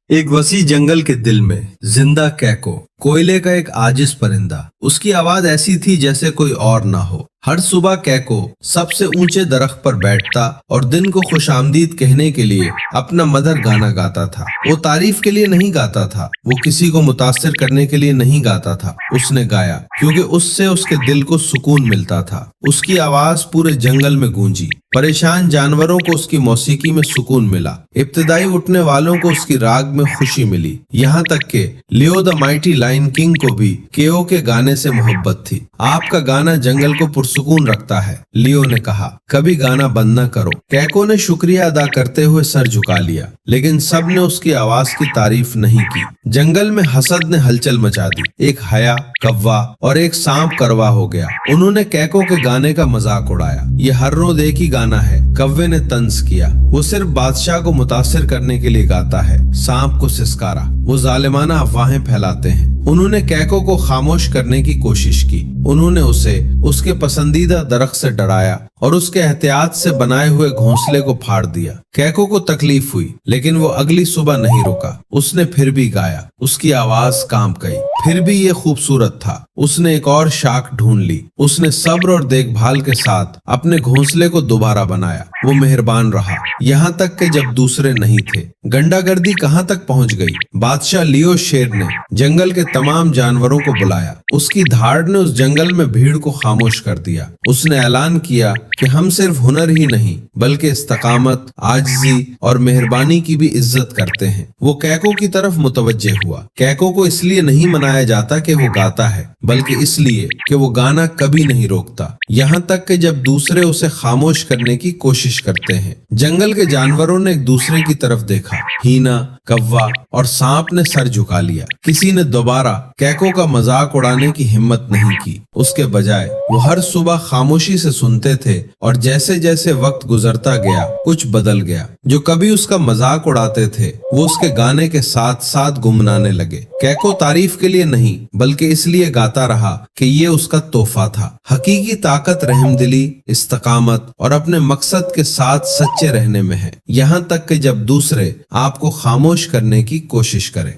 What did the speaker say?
एक वसी जंगल के दिल में जिंदा कैको, कोयले का एक आजिज परिंदा। उसकी आवाज ऐसी थी जैसे कोई और ना हो। हर सुबह कैको सबसे ऊंचे दरख्त पर बैठता और दिन को खुशामदीद कहने के लिए अपना मधुर गाना गाता था। वो तारीफ के लिए नहीं गाता था, वो किसी को मुतासिर करने के लिए नहीं गाता था। उसने गाया क्योंकि उससे उसके दिल को सुकून मिलता था। उसकी आवाज पूरे जंगल में गूंजी। परेशान जानवरों को उसकी मौसीकी में सुकून मिला। इब्तिदाई उठने वालों को उसकी राग में खुशी मिली। यहाँ तक के Leo the mighty lion king को भी केओ के गाने से मोहब्बत थी। आपका गाना जंगल को पुरसुकून रखता है, लियो ने कहा। कभी गाना बंद न करो। कैको ने शुक्रिया अदा करते हुए सर झुका लिया, लेकिन सब ने उसकी आवाज की तारीफ नहीं की। जंगल में हसद ने हलचल मचा दी। एक हया, कौवा और एक सांप करवा हो गया। उन्होंने कैको के गाने का मजाक उड़ाया। ये हर रोज एक ही गाना है, कौवे ने तंज किया। वो सिर्फ बादशाह को मुतासिर करने के लिए गाता है। सांप को सिसकारा। वो जालिमाना अफवाहें फैलाते हैं। उन्होंने कैको को खामोश करने की कोशिश की। उन्होंने उसे उसके पसंदीदा दरख्त से डराया और उसके एहतियात से बनाए हुए घोंसले को फाड़ दिया। कैको को तकलीफ हुई, लेकिन वो अगली सुबह नहीं रुका। उसने फिर भी गाया। उसकी आवाज कांप गई। फिर भी ये खूबसूरत था। उसने एक और शाख ढूंढ ली। उसने सब्र और देखभाल के साथ अपने घोंसले को दोबारा बनाया। वो मेहरबान रहा, यहाँ तक कि जब दूसरे नहीं थे। गंडागर्दी कहाँ तक पहुँच गई। बादशाह लियो शेर ने जंगल के तमाम जानवरों को बुलाया। उसकी धाड़ ने उस जंगल में भीड़ को खामोश कर दिया। उसने ऐलान किया कि हम सिर्फ हुनर ही नहीं बल्कि इस्तकामत, आजिज़ी और मेहरबानी की भी इज्जत करते हैं। वो कैको की तरफ मुतवज्जे हुआ। कैको को इसलिए नहीं मनाया जाता कि वो गाता है, बल्कि इसलिए कि वो गाना कभी नहीं रोकता, यहाँ तक कि जब दूसरे उसे खामोश करने की कोशिश करते हैं। जंगल के जानवरों ने एक दूसरे की तरफ देखा। हीना, कौवा और सांप ने सर झुका लिया। किसी ने दोबारा कैको का मजाक उड़ाने की हिम्मत नहीं की। उसके बजाय वो हर सुबह खामोशी से सुनते थे और जैसे जैसे वक्त गुजरता गया कुछ बदल गया। जो कभी उसका मजाक उड़ाते थे वो उसके गाने के साथ साथ गुमनाने लगे। कैको तारीफ के लिए नहीं बल्कि इसलिए गाता रहा कि ये उसका तोहफा था। हकीकी ताकत रहमदिली, इस्तकामत और अपने मकसद के साथ सच्चे रहने में है, यहाँ तक कि जब दूसरे आपको खामोश करने की कोशिश करें।